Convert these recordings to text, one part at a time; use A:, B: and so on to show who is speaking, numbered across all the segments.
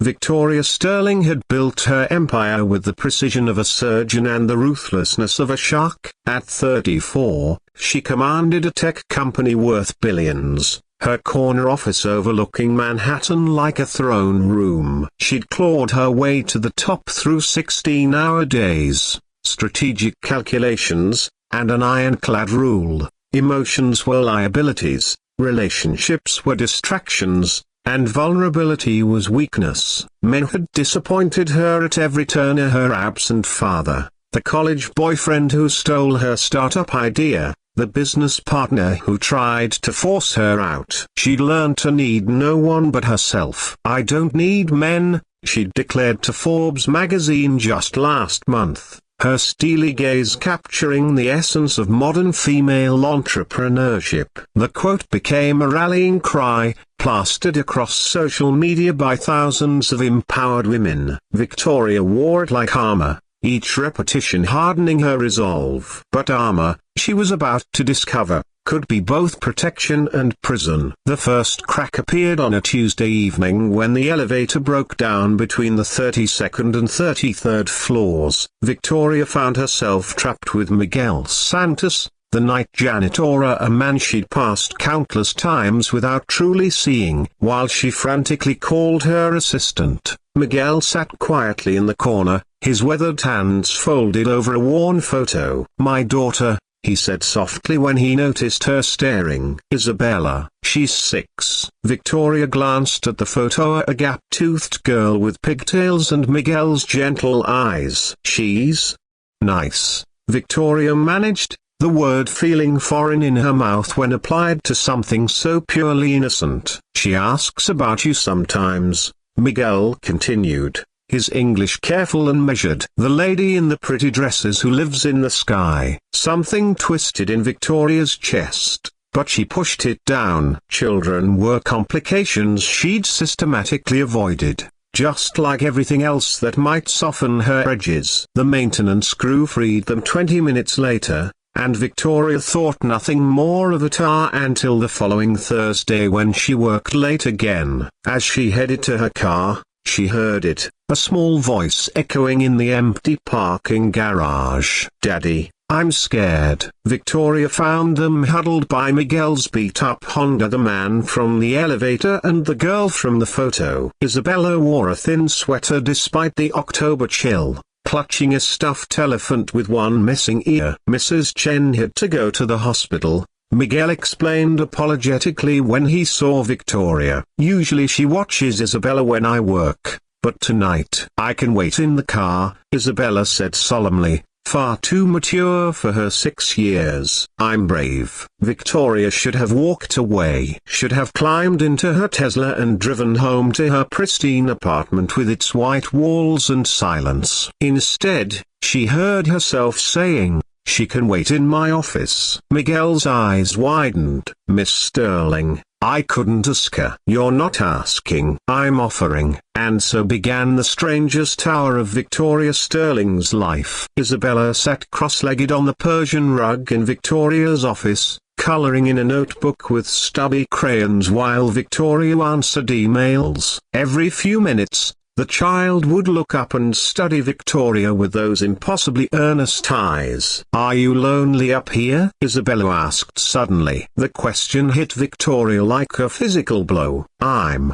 A: Victoria Sterling had built her empire with the precision of a surgeon and the ruthlessness of a shark. At 34, she commanded a tech company worth billions, her corner office overlooking Manhattan like a throne room. She'd clawed her way to the top through 16-hour days, strategic calculations, and an ironclad rule. Emotions were liabilities, relationships were distractions, and vulnerability was weakness. Men had disappointed her at every turn. Her absent father, the college boyfriend who stole her startup idea, the business partner who tried to force her out. She'd learned to need no one but herself. "I don't need men," she'd declared to Forbes magazine just last month, her steely gaze capturing the essence of modern female entrepreneurship. The quote became a rallying cry, plastered across social media by thousands of empowered women. Victoria wore it like armor, each repetition hardening her resolve. But armor, she was about to discover, could be both protection and prison. The first crack appeared on a Tuesday evening when the elevator broke down between the 32nd and 33rd floors. Victoria found herself trapped with Miguel Santos, the night janitor, a man she'd passed countless times without truly seeing. While she frantically called her assistant, Miguel sat quietly in the corner, his weathered hands folded over a worn photo. "My daughter," he said softly when he noticed her staring. "Isabella, she's 6. Victoria glanced at the photo, a gap-toothed girl with pigtails and Miguel's gentle eyes. "She's nice," Victoria managed, the word feeling foreign in her mouth when applied to something so purely innocent. "She asks about you sometimes," Miguel continued, his English careful and measured. "The lady in the pretty dresses who lives in the sky." Something twisted in Victoria's chest, but she pushed it down. Children were complications she'd systematically avoided, just like everything else that might soften her edges. The maintenance crew freed them 20 minutes later, and Victoria thought nothing more of it until the following Thursday when she worked late again. As she headed to her car, she heard it, a small voice echoing in the empty parking garage. "Daddy, I'm scared." Victoria found them huddled by Miguel's beat-up Honda, the man from the elevator and the girl from the photo. Isabella wore a thin sweater despite the October chill, clutching a stuffed elephant with one missing ear. "Mrs. Chen had to go to the hospital," Miguel explained apologetically when he saw Victoria. "Usually she watches Isabella when I work, but tonight I can wait in the car," Isabella said solemnly, far too mature for her 6 years. "I'm brave." Victoria should have walked away, should have climbed into her Tesla and driven home to her pristine apartment with its white walls and silence. Instead, she heard herself saying, "She can wait in my office." Miguel's eyes widened. "Miss Sterling, I couldn't ask her." "You're not asking, I'm offering." And so began the strangest hour of Victoria Sterling's life. Isabella sat cross-legged on the Persian rug in Victoria's office, coloring in a notebook with stubby crayons while Victoria answered emails. Every few minutes, the child would look up and study Victoria with those impossibly earnest eyes. "Are you lonely up here?" Isabella asked suddenly. The question hit Victoria like a physical blow. "I'm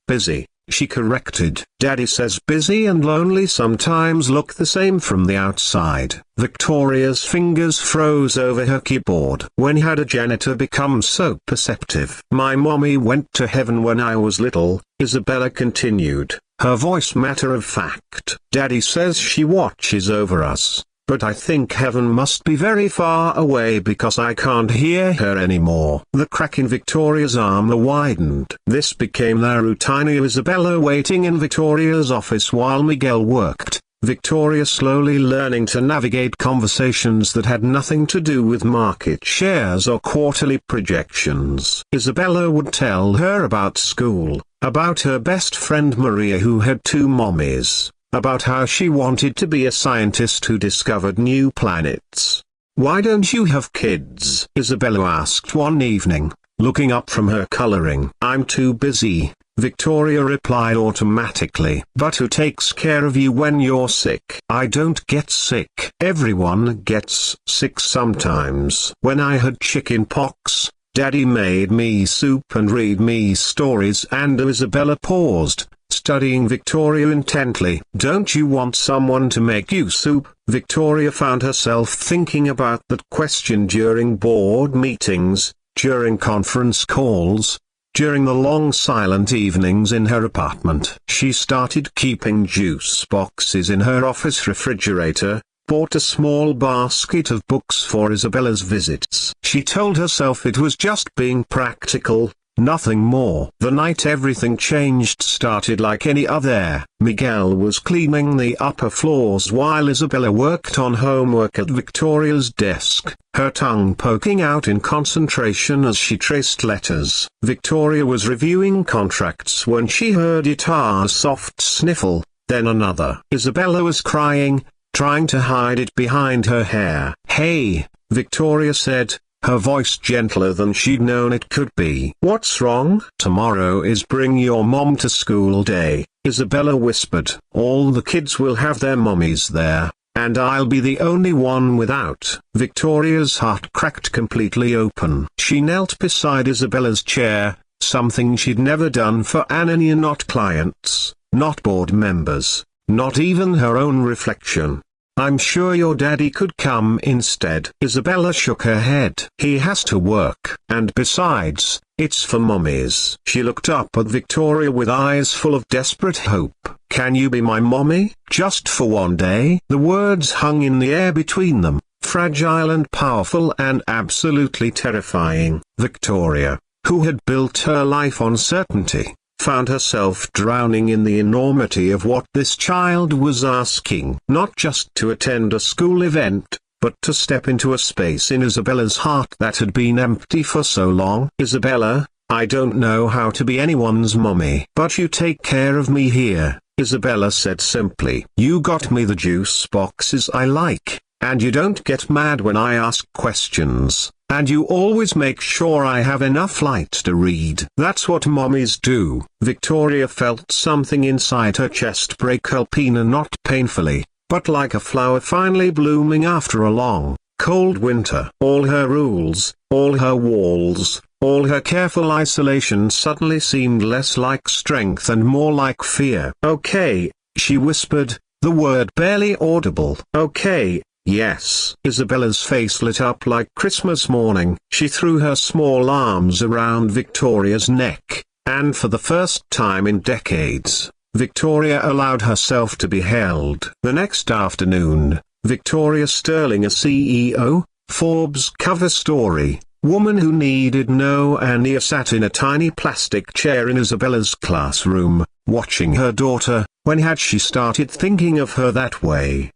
A: busy," she corrected. "Daddy says busy and lonely sometimes look the same from the outside." Victoria's fingers froze over her keyboard. "When had a janitor become so perceptive?" "My mommy went to heaven when I was little," Isabella continued, her voice matter of fact. "Daddy says she watches over us, but I think heaven must be very far away because I can't hear her anymore." The crack in Victoria's armor widened. This became their routine. Isabella waiting in Victoria's office while Miguel worked, Victoria slowly learning to navigate conversations that had nothing to do with market shares or quarterly projections. Isabella would tell her about school, about her best friend Maria who had 2 mommies, about how she wanted to be a scientist who discovered new planets. "Why don't you have kids?" Isabella asked one evening, looking up from her coloring. "I'm too busy," Victoria replied automatically. "But who takes care of you when you're sick?" "I don't get sick." "Everyone gets sick sometimes. When I had chicken pox, Daddy made me soup and read me stories." And Isabella paused, studying Victoria intently. "Don't you want someone to make you soup?" Victoria found herself thinking about that question during board meetings, during conference calls, during the long silent evenings in her apartment. She started keeping juice boxes in her office refrigerator, bought a small basket of books for Isabella's visits. She told herself it was just being practical, nothing more. The night everything changed started like any other. Miguel was cleaning the upper floors while Isabella worked on homework at Victoria's desk, her tongue poking out in concentration as she traced letters. Victoria was reviewing contracts when she heard Itar's soft sniffle, then another. Isabella was crying, trying to hide it behind her hair. "Hey," Victoria said, her voice gentler than she'd known it could be. "What's wrong?" "Tomorrow is Bring Your Mom to School Day," Isabella whispered. "All the kids will have their mommies there, and I'll be the only one without." Victoria's heart cracked completely open. She knelt beside Isabella's chair, something she'd never done for any not clients, not board members, not even her own reflection. "I'm sure your daddy could come instead." Isabella shook her head. "He has to work. And besides, it's for mommies." She looked up at Victoria with eyes full of desperate hope. "Can you be my mommy, just for one day?" The words hung in the air between them, fragile and powerful and absolutely terrifying. Victoria, who had built her life on certainty, found herself drowning in the enormity of what this child was asking. Not just to attend a school event, but to step into a space in Isabella's heart that had been empty for so long. "Isabella, I don't know how to be anyone's mommy. But you take care of me here," Isabella said simply. "You got me the juice boxes I like, and you don't get mad when I ask questions. And you always make sure I have enough light to read." "That's what mommies do." Victoria felt something inside her chest break open, not painfully, but like a flower finally blooming after a long, cold winter. All her rules, all her walls, all her careful isolation suddenly seemed less like strength and more like fear. "Okay," she whispered, the word barely audible. "Okay. Yes." Isabella's face lit up like Christmas morning. She threw her small arms around Victoria's neck, and for the first time in decades, Victoria allowed herself to be held. The next afternoon, Victoria Sterling, a CEO, Forbes cover story, woman who needed no Ania, sat in a tiny plastic chair in Isabella's classroom, watching her daughter. When had she started thinking of her that way?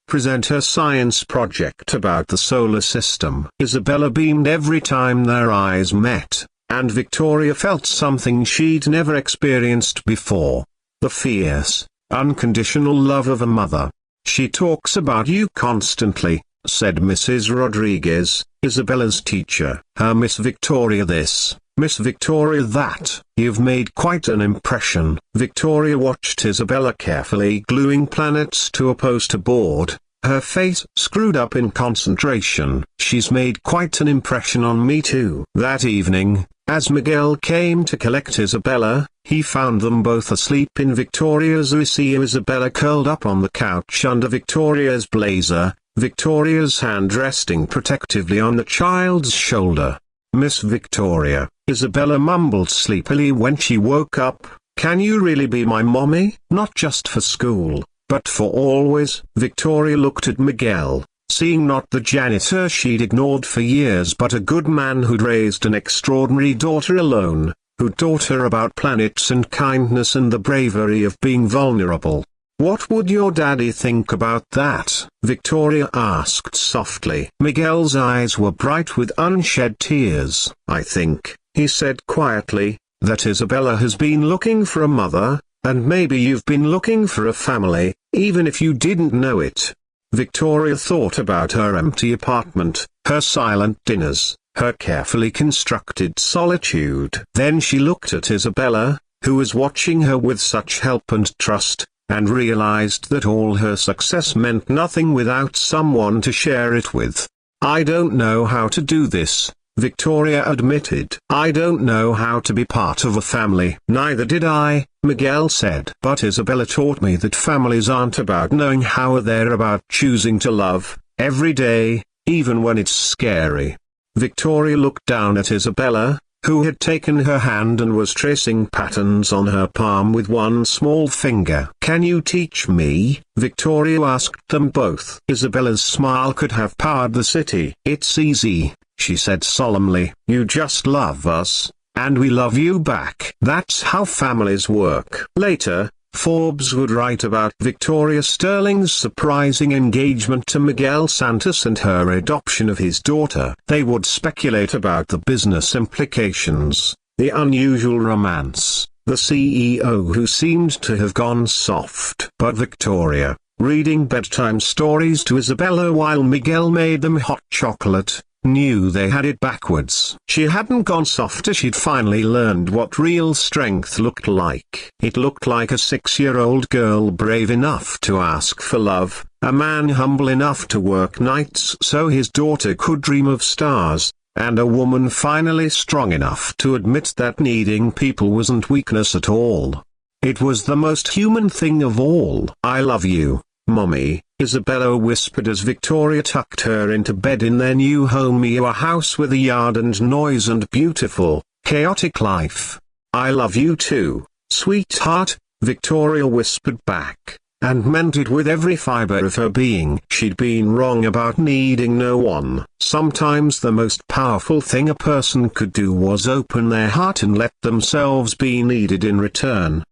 A: Present her science project about the solar system. Isabella beamed every time their eyes met, and Victoria felt something she'd never experienced before: the fierce, unconditional love of a mother. "She talks about you constantly," said Mrs. Rodriguez, Isabella's teacher. "Her Miss Victoria this, Miss Victoria that. You've made quite an impression." Victoria watched Isabella carefully gluing planets to a poster board, her face screwed up in concentration. "She's made quite an impression on me too." That evening, as Miguel came to collect Isabella, he found them both asleep in Victoria's receiver. Isabella curled up on the couch under Victoria's blazer, Victoria's hand resting protectively on the child's shoulder. "Miss Victoria," Isabella mumbled sleepily when she woke up, "can you really be my mommy? Not just for school, but for always?" Victoria looked at Miguel, seeing not the janitor she'd ignored for years but a good man who'd raised an extraordinary daughter alone, who'd taught her about planets and kindness and the bravery of being vulnerable. "What would your daddy think about that?" Victoria asked softly. Miguel's eyes were bright with unshed tears. "I think," he said quietly, "that Isabella has been looking for a mother, and maybe you've been looking for a family, even if you didn't know it." Victoria thought about her empty apartment, her silent dinners, her carefully constructed solitude. Then she looked at Isabella, who was watching her with such help and trust, and realized that all her success meant nothing without someone to share it with. "I don't know how to do this," Victoria admitted. "I don't know how to be part of a family." "Neither did I," Miguel said. "But Isabella taught me that families aren't about knowing how, they're about choosing to love, every day, even when it's scary." Victoria looked down at Isabella, who had taken her hand and was tracing patterns on her palm with one small finger. "Can you teach me?" Victoria asked them both. Isabella's smile could have powered the city. "It's easy," she said solemnly. "You just love us, and we love you back. That's how families work." Later, Forbes would write about Victoria Sterling's surprising engagement to Miguel Santos and her adoption of his daughter. They would speculate about the business implications, the unusual romance, the CEO who seemed to have gone soft. But Victoria, reading bedtime stories to Isabella while Miguel made them hot chocolate, knew they had it backwards. She hadn't gone soft as she'd finally learned what real strength looked like. It looked like a 6-year-old girl brave enough to ask for love, a man humble enough to work nights so his daughter could dream of stars, and a woman finally strong enough to admit that needing people wasn't weakness at all. It was the most human thing of all. "I love you, Mommy," Isabella whispered as Victoria tucked her into bed in their new home, a house with a yard and noise and beautiful, chaotic life. "I love you too, sweetheart," Victoria whispered back, and meant it with every fiber of her being. She'd been wrong about needing no one. Sometimes the most powerful thing a person could do was open their heart and let themselves be needed in return.